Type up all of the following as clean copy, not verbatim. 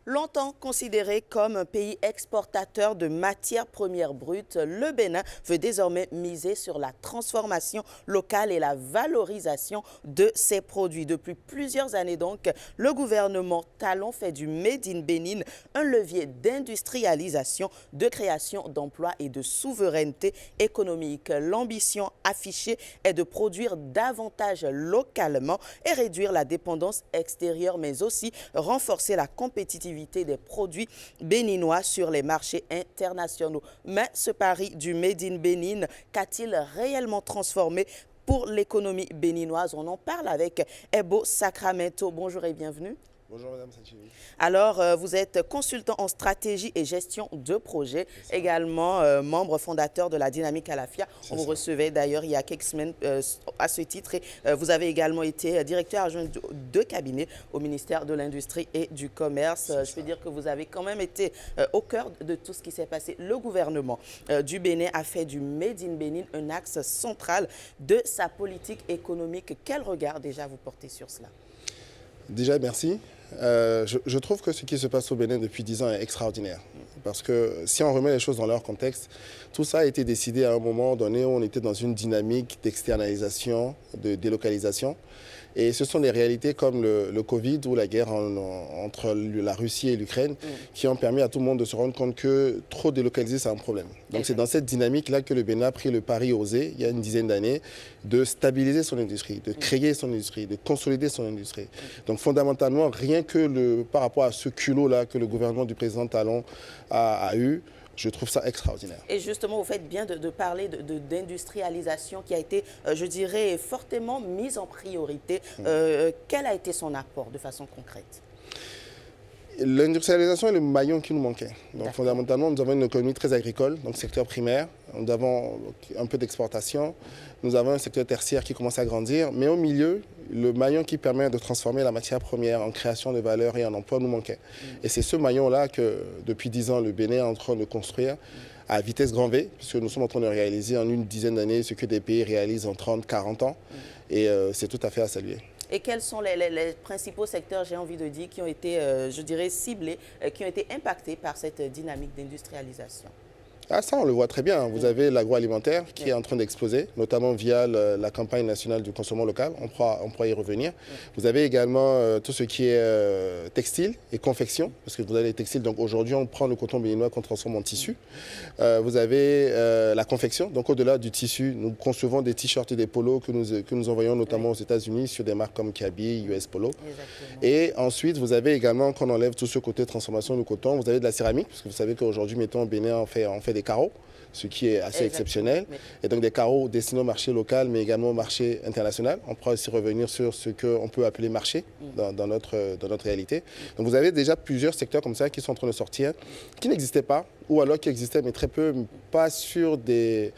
Longtemps considéré comme un pays exportateur de matières premières brutes, le Bénin veut désormais miser sur la transformation locale et la valorisation de ses produits. Depuis plusieurs années donc, le gouvernement Talon fait du Made in Bénin un levier d'industrialisation, de création d'emplois et de souveraineté économique. L'ambition affichée est de produire davantage localement et réduire la dépendance extérieure, mais aussi renforcer la compétitivité des produits béninois sur les marchés internationaux. Mais ce pari du Made in Bénin, qu'a-t-il réellement transformé pour l'économie béninoise? On en parle avec Ebo Sacramento. Bonjour et bienvenue. Bonjour Madame Sanchiri. Alors, vous êtes consultant en stratégie et gestion de projet, également membre fondateur de la Dynamique Alafia. On vous recevait d'ailleurs il y a quelques semaines à ce titre et vous avez également été directeur adjoint de cabinet au ministère de l'Industrie et du Commerce. Je peux dire que vous avez quand même été au cœur de tout ce qui s'est passé. Le gouvernement du Bénin a fait du Made in Bénin un axe central de sa politique économique. Quel regard déjà vous portez sur cela? Déjà, merci. Je trouve que ce qui se passe au Bénin depuis 10 ans est extraordinaire. Parce que si on remet les choses dans leur contexte, tout ça a été décidé à un moment donné où on était dans une dynamique d'externalisation, de délocalisation. Et ce sont des réalités comme le Covid ou la guerre entre la Russie et l'Ukraine qui ont permis à tout le monde de se rendre compte que trop délocaliser, c'est un problème. Donc c'est dans cette dynamique-là que le Bénin a pris le pari osé, il y a une dizaine d'années, de stabiliser son industrie, de créer son industrie, de consolider son industrie. Donc fondamentalement, rien que par rapport à ce culot-là que le gouvernement du président Talon a eu, je trouve ça extraordinaire. Et justement, vous faites bien de parler d'industrialisation qui a été, je dirais, fortement mise en priorité. Quel a été son apport de façon concrète? L'industrialisation est le maillon qui nous manquait. Donc fondamentalement, nous avons une économie très agricole, donc secteur primaire. Nous avons un peu d'exportation. Nous avons un secteur tertiaire qui commence à grandir. Mais au milieu, le maillon qui permet de transformer la matière première en création de valeur et en emploi nous manquait. Et c'est ce maillon-là que, depuis 10 ans, le Bénin est en train de construire à vitesse grand V, puisque nous sommes en train de réaliser en une dizaine d'années ce que des pays réalisent en 30, 40 ans. Et c'est tout à fait à saluer. Et quels sont les principaux secteurs, j'ai envie de dire, qui ont été, je dirais, ciblés, qui ont été impactés par cette dynamique d'industrialisation? Ah, ça, on le voit très bien. Vous avez l'agroalimentaire qui est en train d'exploser, notamment via la campagne nationale du consommation local. On pourra y revenir. Vous avez également tout ce qui est textile et confection, parce que vous avez les textiles. Donc aujourd'hui, on prend le coton béninois qu'on transforme en tissu. Vous avez la confection. Donc au-delà du tissu, nous concevons des t-shirts et des polos que nous envoyons notamment aux États-Unis sur des marques comme Kiabi, US Polo. Exactement. Et ensuite, vous avez également, quand on enlève tout ce côté transformation du coton, vous avez de la céramique, parce que vous savez qu'aujourd'hui, mettons, au Bénin, on fait des carreaux, ce qui est assez exceptionnel. Oui. Et donc des carreaux destinés au marché local, mais également au marché international. On pourra aussi revenir sur ce qu'on peut appeler marché dans notre réalité. Donc vous avez déjà plusieurs secteurs comme ça qui sont en train de sortir, qui n'existaient pas, ou alors qui existaient, mais très peu, pas sur des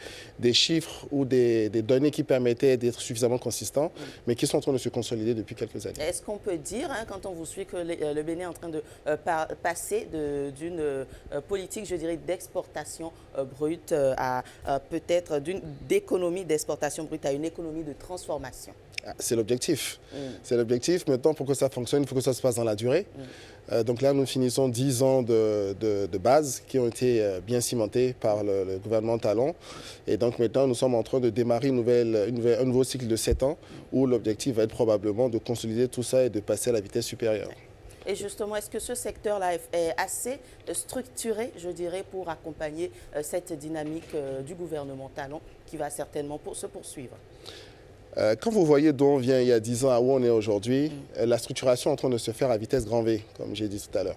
chiffres ou des données qui permettaient d'être suffisamment consistants, mais qui sont en train de se consolider depuis quelques années. Est-ce qu'on peut dire, quand on vous suit, que le Bénin est en train de passer d'une politique, je dirais, d'exportation brute à peut-être d'économie d'exportation brute à une économie de transformation? C'est l'objectif. C'est l'objectif. Maintenant, pour que ça fonctionne, il faut que ça se passe dans la durée. Donc là, nous finissons 10 ans de base qui ont été bien cimentés par le gouvernement Talon. Et donc maintenant, nous sommes en train de démarrer un nouveau cycle de 7 ans où l'objectif va être probablement de consolider tout ça et de passer à la vitesse supérieure. Et justement, est-ce que ce secteur-là est assez structuré, je dirais, pour accompagner cette dynamique du gouvernement Talon qui va certainement se poursuivre? Quand vous voyez d'où on vient il y a 10 ans à où on est aujourd'hui, la structuration est en train de se faire à vitesse grand V, comme j'ai dit tout à l'heure.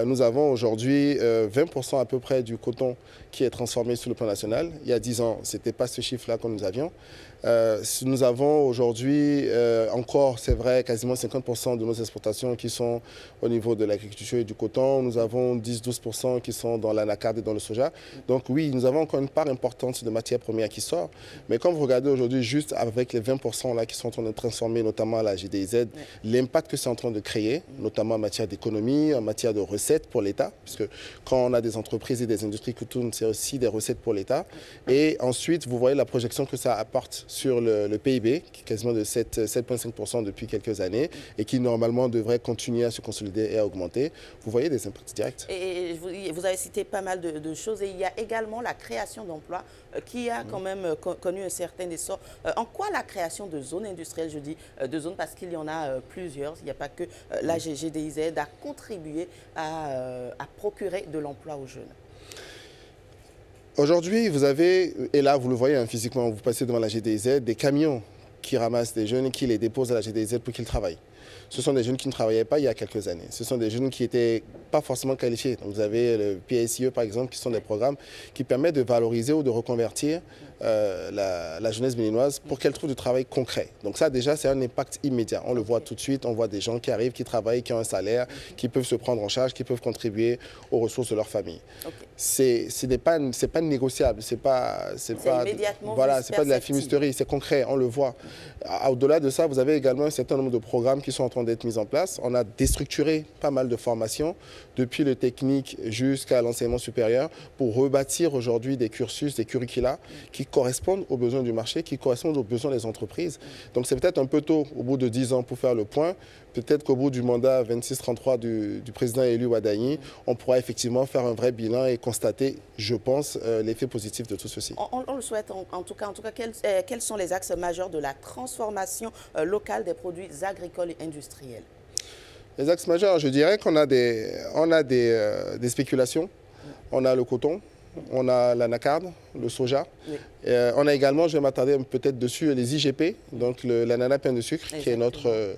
Nous avons aujourd'hui 20% à peu près du coton qui est transformé sur le plan national. Il y a 10 ans, ce n'était pas ce chiffre-là que nous avions. Nous avons aujourd'hui encore, c'est vrai, quasiment 50% de nos exportations qui sont au niveau de l'agriculture et du coton. Nous avons 10-12% qui sont dans l'anacarde et dans le soja. Donc oui, nous avons encore une part importante de matières premières qui sort. Mais quand vous regardez aujourd'hui, juste avec les 20% là qui sont en train de transformer, notamment à la GDZ, l'impact que c'est en train de créer, notamment en matière d'économie, en matière de ressources, recettes pour l'État, puisque quand on a des entreprises et des industries qui tournent, c'est aussi des recettes pour l'État. Et ensuite, vous voyez la projection que ça apporte sur le PIB, qui est quasiment de 7,5% depuis quelques années, et qui normalement devrait continuer à se consolider et à augmenter. Vous voyez des impacts directs. Et vous avez cité pas mal de choses, et il y a également la création d'emplois qui a quand même connu un certain essor. En quoi la création de zones industrielles, je dis de zones parce qu'il y en a plusieurs, il n'y a pas que la GDIZ, a contribué à procurer de l'emploi aux jeunes? Aujourd'hui, vous avez, et là vous le voyez physiquement, vous passez devant la GDIZ, des camions qui ramassent des jeunes et qui les déposent à la GDIZ pour qu'ils travaillent. Ce sont des jeunes qui ne travaillaient pas il y a quelques années. Ce sont des jeunes qui n'étaient pas forcément qualifiés. Donc vous avez le PSIE par exemple, qui sont des programmes qui permettent de valoriser ou de reconvertir la jeunesse béninoise pour qu'elle trouve du travail concret. Donc ça déjà c'est un impact immédiat. On le voit tout de suite, on voit des gens qui arrivent, qui travaillent, qui ont un salaire, qui peuvent se prendre en charge, qui peuvent contribuer aux ressources de leur famille. C'est pas négociable, c'est pas de la fumisterie, c'est concret, on le voit. Au-delà de ça, vous avez également un certain nombre de programmes qui sont en train d'être mis en place. On a déstructuré pas mal de formations, depuis le technique jusqu'à l'enseignement supérieur, pour rebâtir aujourd'hui des cursus, des curricula qui correspondent aux besoins du marché, qui correspondent aux besoins des entreprises. Donc c'est peut-être un peu tôt, au bout de 10 ans, pour faire le point. Peut-être qu'au bout du mandat 26-33 du président élu Ouadagni, on pourra effectivement faire un vrai bilan et constater, je pense, l'effet positif de tout ceci. On le souhaite en tout cas. Quels sont les axes majeurs de la transformation locale des produits agricoles et industriels? Les axes majeurs, je dirais qu'on a des spéculations. On a le coton, on a l'anacarde, le soja. Oui. On a également, je vais m'attarder peut-être dessus, les IGP, donc l'ananas pain de sucre, exactement, qui est notre...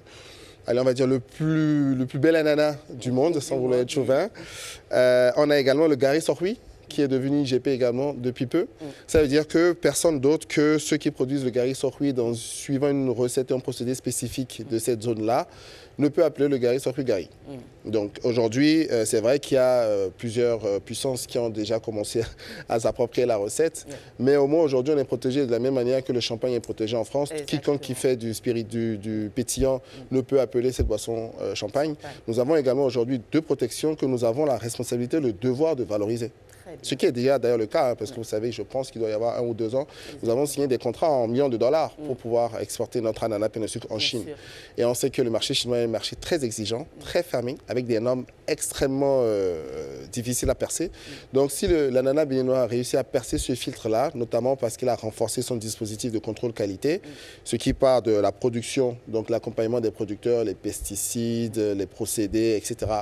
allez, on va dire le plus bel ananas du monde, sans vouloir être chauvin. On a également le Gary Sorhui, qui est devenu IGP également depuis peu. Ça veut dire que personne d'autre que ceux qui produisent le Gary Sorhui, suivant une recette et un procédé spécifique de cette zone-là, ne peut appeler le Gary Sorhui Gary. Donc aujourd'hui, c'est vrai qu'il y a plusieurs puissances qui ont déjà commencé à s'approprier la recette, mais au moins aujourd'hui, on est protégé de la même manière que le champagne est protégé en France. Exactement. Quiconque qui fait du spirit, du pétillant ne peut appeler cette boisson champagne. Nous avons également aujourd'hui deux protections que nous avons la responsabilité, le devoir de valoriser. Ce qui est déjà d'ailleurs le cas, parce que vous savez, je pense qu'il doit y avoir 1 ou 2 ans, nous avons signé des contrats en millions de dollars pour pouvoir exporter notre ananas pain de sucre en Chine. Et on sait que le marché chinois est un marché très exigeant, très fermé, avec des normes extrêmement difficiles à percer. Donc si l'ananas béninois a réussi à percer ce filtre-là, notamment parce qu'il a renforcé son dispositif de contrôle qualité, ce qui part de la production, donc l'accompagnement des producteurs, les pesticides, les procédés, etc.,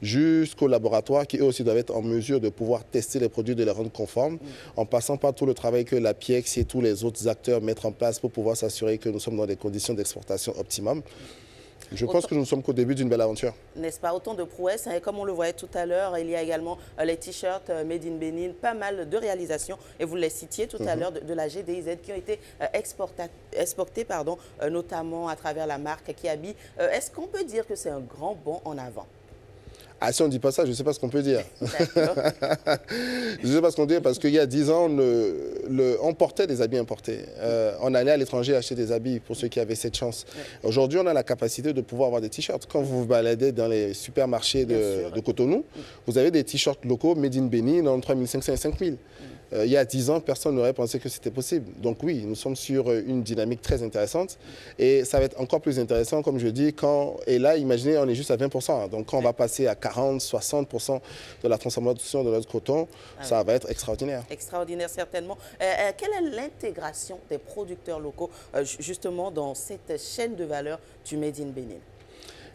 jusqu'aux laboratoires qui eux aussi doivent être en mesure de pouvoir tester les produits, de les rendre conformes, en passant par tout le travail que la PIEX et tous les autres acteurs mettent en place pour pouvoir s'assurer que nous sommes dans des conditions d'exportation optimum. Je pense que nous ne sommes qu'au début d'une belle aventure. N'est-ce pas? Autant de prouesses. Et comme on le voyait tout à l'heure, il y a également les t-shirts Made in Bénin, pas mal de réalisations, et vous les citiez tout à l'heure, de la GDIZ, qui ont été exportées, notamment à travers la marque Kiabi. Est-ce qu'on peut dire que c'est un grand bond en avant? Ah, si on ne dit pas ça, je ne sais pas ce qu'on peut dire. Je ne sais pas ce qu'on dit parce qu'il y a 10 ans, on portait des habits importés. On allait à l'étranger acheter des habits pour ceux qui avaient cette chance. Aujourd'hui, on a la capacité de pouvoir avoir des t-shirts. Quand vous vous baladez dans les supermarchés de Cotonou, vous avez des t-shirts locaux Made in Bénin dans 3500 et 5000. Il y a 10 ans, personne n'aurait pensé que c'était possible. Donc oui, nous sommes sur une dynamique très intéressante et ça va être encore plus intéressant, comme je dis, et là, imaginez, on est juste à 20%. Donc quand on va passer à 40, 60% de la transformation de notre coton, ça va être extraordinaire. Extraordinaire, certainement. Quelle est l'intégration des producteurs locaux, justement, dans cette chaîne de valeur du Made in Bénin?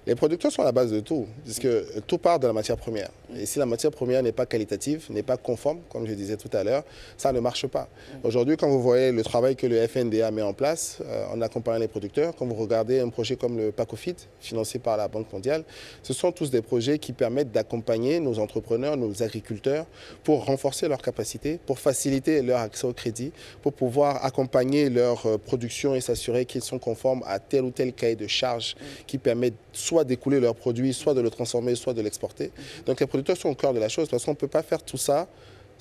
Les producteurs sont à la base de tout, puisque tout part de la matière première. Et si la matière première n'est pas qualitative, n'est pas conforme, comme je disais tout à l'heure, ça ne marche pas. Aujourd'hui, quand vous voyez le travail que le FNDA met en place en accompagnant les producteurs, quand vous regardez un projet comme le PACOFIT, financé par la Banque mondiale, ce sont tous des projets qui permettent d'accompagner nos entrepreneurs, nos agriculteurs, pour renforcer leurs capacités, pour faciliter leur accès au crédit, pour pouvoir accompagner leur production et s'assurer qu'ils sont conformes à tel ou tel cahier de charges qui permettent soit d'écouler leurs produits, soit de le transformer, soit de l'exporter. Donc les producteurs sont au cœur de la chose parce qu'on ne peut pas faire tout ça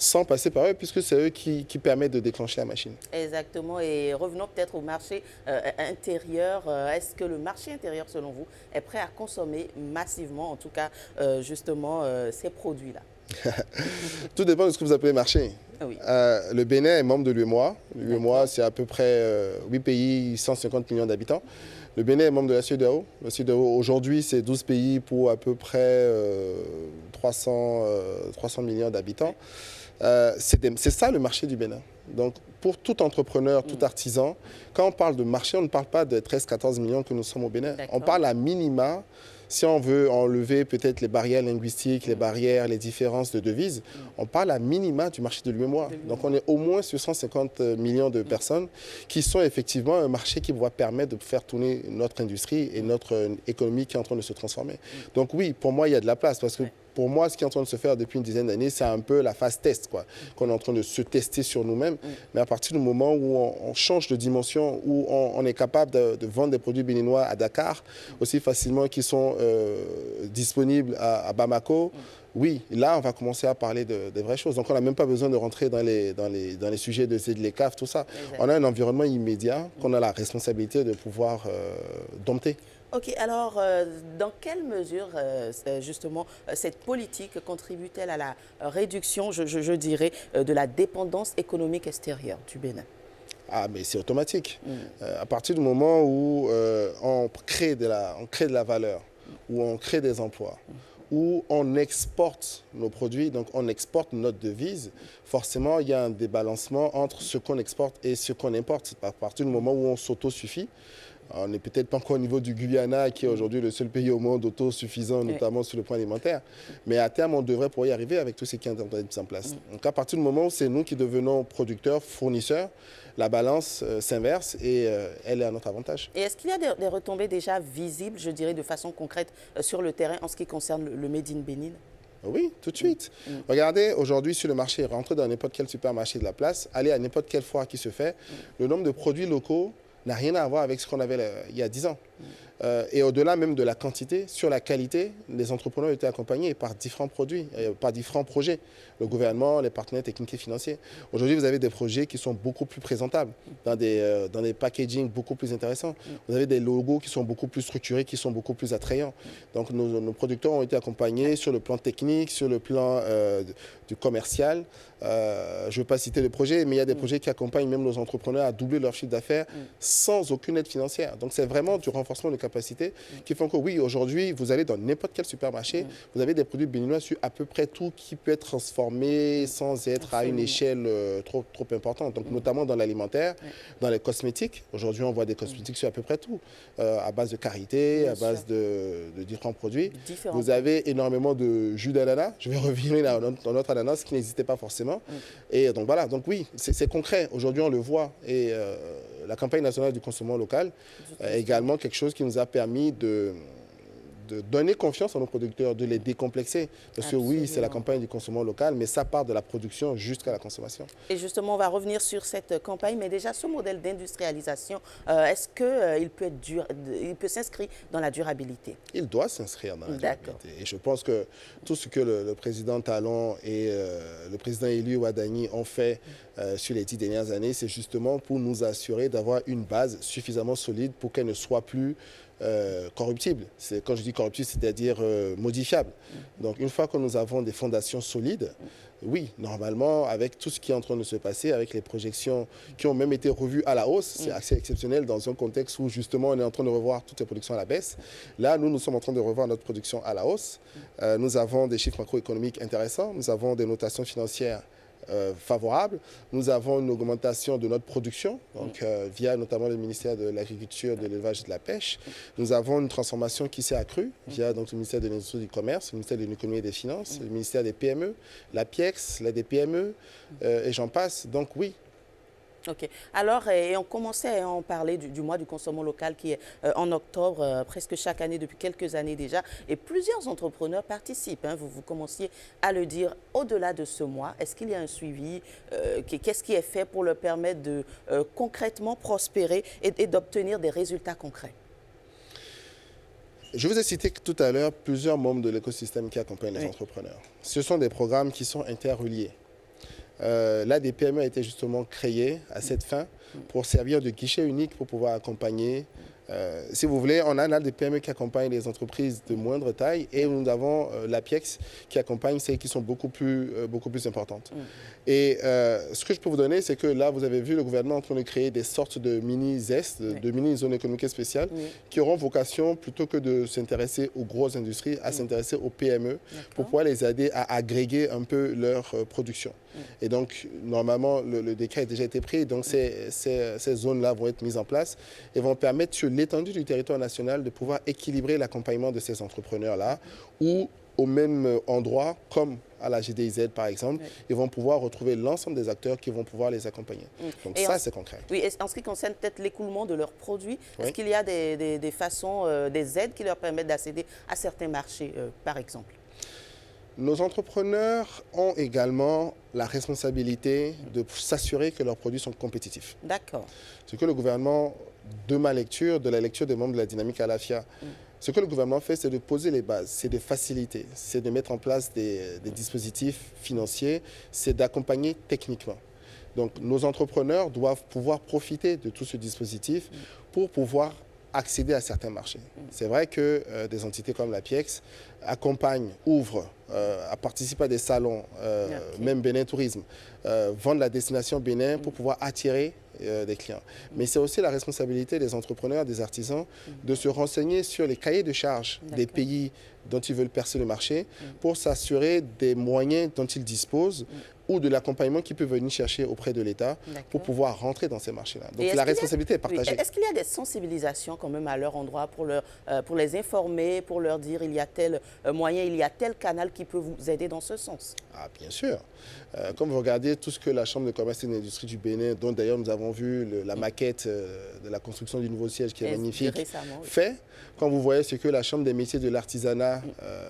sans passer par eux, puisque c'est eux qui permettent de déclencher la machine. Exactement. Et revenons peut-être au marché intérieur. Est-ce que le marché intérieur, selon vous, est prêt à consommer massivement, en tout cas, justement, ces produits-là? Tout dépend de ce que vous appelez marché. Oui. Le Bénin est membre de l'UEMOA. L'UEMOA, c'est à peu près 8 pays, 150 millions d'habitants. Le Bénin est membre de la CEDEAO. La CEDEAO, aujourd'hui, c'est 12 pays pour à peu près 300 millions d'habitants. C'est ça le marché du Bénin. Donc, pour tout entrepreneur, tout artisan, quand on parle de marché, on ne parle pas de 13-14 millions que nous sommes au Bénin. On parle à minima, si on veut enlever peut-être les barrières linguistiques, les barrières, les différences de devises, on parle à minima du marché de l'UEMOA. Donc, on est au moins sur 150 millions de personnes qui sont effectivement un marché qui va permettre de faire tourner notre industrie et notre économie qui est en train de se transformer. Donc oui, pour moi, il y a de la place parce que pour moi, ce qui est en train de se faire depuis une dizaine d'années, c'est un peu la phase test, qu'on est en train de se tester sur nous-mêmes. Mais à partir du moment où on change de dimension, où on est capable de vendre des produits béninois à Dakar aussi facilement qu'ils sont disponibles à Bamako, oui, là, on va commencer à parler de vraies choses. Donc, on n'a même pas besoin de rentrer dans les sujets de ZLECAf, tout ça. On a un environnement immédiat qu'on a la responsabilité de pouvoir dompter. Ok, alors dans quelle mesure justement cette politique contribue-t-elle à la réduction, je dirais, de la dépendance économique extérieure du Bénin? Ah, mais c'est automatique. À partir du moment où on crée de la valeur, où on crée des emplois, où on exporte nos produits, donc on exporte notre devise, forcément il y a un débalancement entre ce qu'on exporte et ce qu'on importe. À partir du moment où on s'autosuffit, on n'est peut-être pas encore au niveau du Guyana, qui est aujourd'hui le seul pays au monde autosuffisant, notamment sur le plan alimentaire. Mais à terme, on devrait pouvoir y arriver avec tout ce qui est en train d'être mis en place. Donc à partir du moment où c'est nous qui devenons producteurs, fournisseurs, la balance s'inverse et elle est à notre avantage. Et est-ce qu'il y a des retombées déjà visibles, je dirais, de façon concrète sur le terrain en ce qui concerne le Made in Bénin? Oui, tout de suite. Regardez, aujourd'hui, sur le marché, rentrez dans n'importe quel supermarché de la place, allez à n'importe quelle foire qui se fait, le nombre de produits locaux n'a rien à voir avec ce qu'on avait il y a 10 ans. Et au-delà même de la quantité, sur la qualité, les entrepreneurs ont été accompagnés par différents produits, par différents projets. Le gouvernement, les partenaires techniques et financiers. Aujourd'hui, vous avez des projets qui sont beaucoup plus présentables, dans des packaging beaucoup plus intéressants. Vous avez des logos qui sont beaucoup plus structurés, qui sont beaucoup plus attrayants. Donc nos producteurs ont été accompagnés sur le plan technique, sur le plan du commercial. Je ne veux pas citer le projet, mais il y a des projets qui accompagnent même nos entrepreneurs à doubler leur chiffre d'affaires sans aucune aide financière. Donc c'est vraiment du renforcement de capacités qui font que oui, aujourd'hui, vous allez dans n'importe quel supermarché, vous avez des produits béninois sur à peu près tout qui peut être transformé sans être à une échelle trop importante. Donc notamment dans l'alimentaire, dans les cosmétiques. Aujourd'hui, on voit des cosmétiques sur à peu près tout, à base de karité, à base de différents produits. Vous avez énormément de jus d'ananas. Je vais revenir dans notre ananas qui n'existait pas forcément. Et donc voilà, donc oui, c'est concret. Aujourd'hui, on le voit. Et la campagne nationale du consommation local est également quelque chose qui nous a permis de donner confiance à nos producteurs, de les décomplexer. Parce que oui, c'est la campagne du consommation local, mais ça part de la production jusqu'à la consommation. Et justement, on va revenir sur cette campagne, mais déjà ce modèle d'industrialisation, est-ce qu'il peut s'inscrire dans la durabilité? Il doit s'inscrire dans la durabilité. Et je pense que tout ce que le président Talon et le président élu Ouadani ont fait sur les 10 dernières années, c'est justement pour nous assurer d'avoir une base suffisamment solide pour qu'elle ne soit plus corruptible. Quand je dis corruptible, c'est-à-dire modifiable. Donc une fois que nous avons des fondations solides, oui, normalement, avec tout ce qui est en train de se passer, avec les projections qui ont même été revues à la hausse, c'est assez exceptionnel dans un contexte où justement on est en train de revoir toutes les productions à la baisse. Là, nous sommes en train de revoir notre production à la hausse. Nous avons des chiffres macroéconomiques intéressants, nous avons des notations financières favorable. Nous avons une augmentation de notre production, donc, via notamment le ministère de l'Agriculture, de l'Élevage et de la Pêche. Nous avons une transformation qui s'est accrue via donc, le ministère de l'Industrie et du Commerce, le ministère de l'Économie et des Finances, le ministère des PME, la PIEX, l'aide des PME, et j'en passe. Donc oui. Ok. Alors, et on commençait à en parler du mois du consommation local qui est en octobre, presque chaque année depuis quelques années déjà. Et plusieurs entrepreneurs participent. Vous commenciez à le dire au-delà de ce mois. Est-ce qu'il y a un suivi? Qu'est-ce qui est fait pour leur permettre de concrètement prospérer et d'obtenir des résultats concrets? Je vous ai cité tout à l'heure plusieurs membres de l'écosystème qui accompagnent les entrepreneurs. Ce sont des programmes qui sont interreliés. Là, des PME a été justement créées à cette fin pour servir de guichet unique pour pouvoir accompagner. Si vous voulez, on a là des PME qui accompagnent les entreprises de moindre taille et nous avons l'APIEX qui accompagne celles qui sont beaucoup plus importantes. Et ce que je peux vous donner, c'est que là, vous avez vu le gouvernement en train de créer des sortes de mini-ZES, de mini-zones économiques spéciales, qui auront vocation, plutôt que de s'intéresser aux grosses industries, à s'intéresser aux PME pour pouvoir les aider à agréger un peu leur production. Et donc, normalement, le décret a déjà été pris, donc ces zones-là vont être mises en place et vont permettre sur l'étendue du territoire national de pouvoir équilibrer l'accompagnement de ces entrepreneurs-là ou au même endroit, comme à la GDIZ par exemple, ils vont pouvoir retrouver l'ensemble des acteurs qui vont pouvoir les accompagner. Donc ça, c'est concret. Oui, et en ce qui concerne peut-être l'écoulement de leurs produits, est-ce qu'il y a des façons, des aides qui leur permettent d'accéder à certains marchés, par exemple? Nos entrepreneurs ont également la responsabilité de s'assurer que leurs produits sont compétitifs. D'accord. Ce que le gouvernement, de ma lecture, de la lecture des membres de la dynamique Alafia, ce que le gouvernement fait, c'est de poser les bases, c'est de faciliter, c'est de mettre en place des dispositifs financiers, c'est d'accompagner techniquement. Donc nos entrepreneurs doivent pouvoir profiter de tout ce dispositif pour pouvoir accéder à certains marchés. C'est vrai que des entités comme l'APIEX accompagnent, ouvrent, participent à des salons, même Bénin Tourisme, vendent la destination Bénin pour pouvoir attirer des clients. Mais c'est aussi la responsabilité des entrepreneurs, des artisans, de se renseigner sur les cahiers de charges des pays dont ils veulent percer le marché pour s'assurer des moyens dont ils disposent ou de l'accompagnement qu'ils peuvent venir chercher auprès de l'État pour pouvoir rentrer dans ces marchés-là. Donc la responsabilité est partagée. Est-ce qu'il y a des sensibilisations quand même à leur endroit pour les informer, pour leur dire il y a tel moyen, il y a tel canal qui peut vous aider dans ce sens? Ah, bien sûr. Comme vous regardez tout ce que la Chambre de commerce et d'industrie du Bénin, dont d'ailleurs nous avons vu la maquette de la construction du nouveau siège qui est magnifique, fait, quand vous voyez ce que la Chambre des métiers de l'artisanat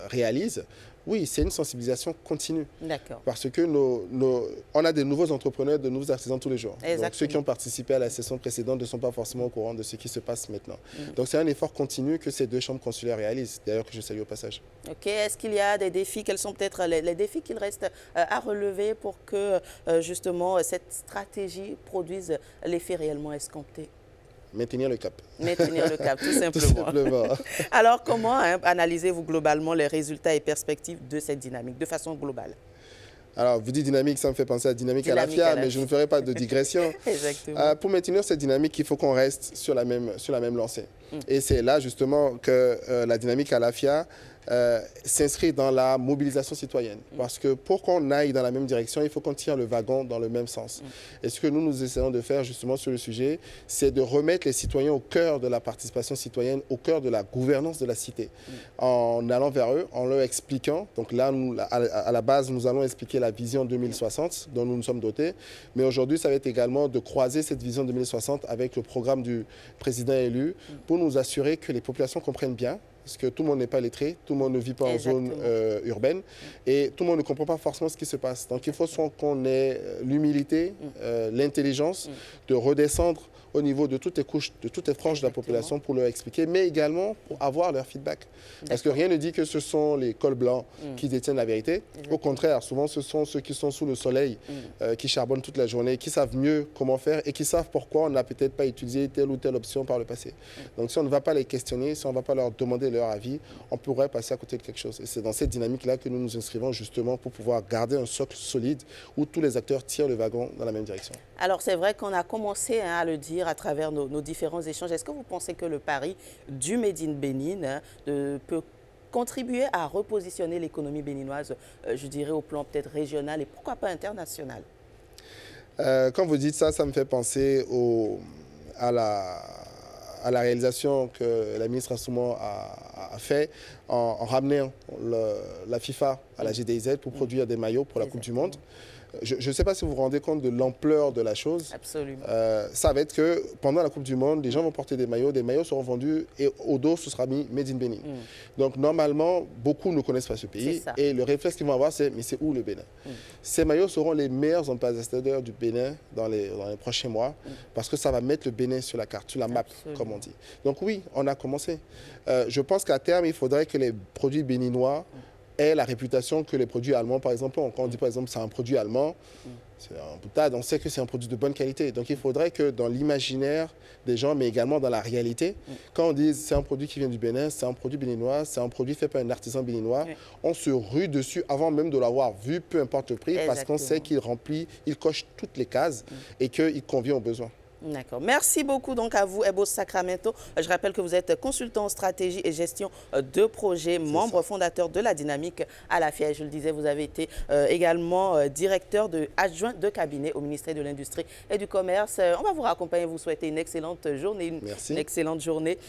réalise, oui, c'est une sensibilisation continue. D'accord. Parce que on a de nouveaux entrepreneurs, de nouveaux artisans tous les jours. Exactement. Donc ceux qui ont participé à la session précédente ne sont pas forcément au courant de ce qui se passe maintenant. Donc c'est un effort continu que ces deux chambres consulaires réalisent, d'ailleurs que je salue au passage. Ok, est-ce qu'il y a des défis? Quels sont peut-être les défis qu'il reste à relever pour que justement cette stratégie produise l'effet réellement escompté? Maintenir le cap. Maintenir le cap, tout simplement. Tout simplement. Alors, comment analysez-vous globalement les résultats et perspectives de cette dynamique, de façon globale? Alors, vous dites dynamique, ça me fait penser à dynamique Alafia, mais je ne ferai pas de digression. Exactement. Pour maintenir cette dynamique, il faut qu'on reste sur la même lancée. Et c'est là, justement, que la dynamique Alafia s'inscrit dans la mobilisation citoyenne. Parce que pour qu'on aille dans la même direction, il faut qu'on tire le wagon dans le même sens. Et ce que nous essayons de faire justement sur le sujet, c'est de remettre les citoyens au cœur de la participation citoyenne, au cœur de la gouvernance de la cité. En allant vers eux, en leur expliquant, donc là, à la base, nous allons expliquer la vision 2060 dont nous nous sommes dotés. Mais aujourd'hui, ça va être également de croiser cette vision 2060 avec le programme du président élu pour nous assurer que les populations comprennent bien. Parce que tout le monde n'est pas lettré, tout le monde ne vit pas en zone urbaine et tout le monde ne comprend pas forcément ce qui se passe. Donc il faut qu'on ait l'humilité, l'intelligence de redescendre au niveau de toutes les couches, de toutes les franges de la population pour leur expliquer, mais également pour avoir leur feedback. Parce que rien ne dit que ce sont les cols blancs qui détiennent la vérité. Au contraire, souvent ce sont ceux qui sont sous le soleil, qui charbonnent toute la journée, qui savent mieux comment faire et qui savent pourquoi on n'a peut-être pas utilisé telle ou telle option par le passé. Donc si on ne va pas les questionner, si on ne va pas leur demander leur avis, on pourrait passer à côté de quelque chose. Et c'est dans cette dynamique-là que nous nous inscrivons justement pour pouvoir garder un socle solide où tous les acteurs tirent le wagon dans la même direction. Alors c'est vrai qu'on a commencé à le dire à travers nos différents échanges. Est-ce que vous pensez que le pari du Made in Bénin peut contribuer à repositionner l'économie béninoise, je dirais, au plan peut-être régional et pourquoi pas international? Quand vous dites ça, ça me fait penser à la réalisation que la ministre Assouman a fait en ramenant la FIFA à la GDIZ pour produire des maillots pour la Coupe du Monde. Je ne sais pas si vous vous rendez compte de l'ampleur de la chose. Absolument. Ça va être que pendant la Coupe du Monde, les gens vont porter des maillots seront vendus et au dos, ce sera mis Made in Bénin. Donc normalement, beaucoup ne connaissent pas ce pays et le réflexe qu'ils vont avoir, c'est mais c'est où le Bénin? Ces maillots seront les meilleurs ambassadeurs du Bénin dans les prochains mois parce que ça va mettre le Bénin sur la carte, sur la map, comme on dit. Donc oui, on a commencé. Je pense qu'à terme, il faudrait que les produits béninois ait la réputation que les produits allemands, par exemple, ont. Quand on dit par exemple c'est un produit allemand, c'est un boutade, on sait que c'est un produit de bonne qualité. Donc il faudrait que dans l'imaginaire des gens, mais également dans la réalité, quand on dit c'est un produit qui vient du Bénin, c'est un produit béninois, c'est un produit fait par un artisan béninois, on se rue dessus avant même de l'avoir vu, peu importe le prix, parce qu'on sait qu'il remplit, il coche toutes les cases et qu'il convient aux besoins. D'accord. Merci beaucoup donc à vous, Ebos Sacramento. Je rappelle que vous êtes consultant en stratégie et gestion de projet, membre fondateur de la Dynamique à la FIA. Je le disais, vous avez été également directeur adjoint de cabinet au ministère de l'Industrie et du Commerce. On va vous raccompagner, vous souhaiter une excellente journée, une excellente journée.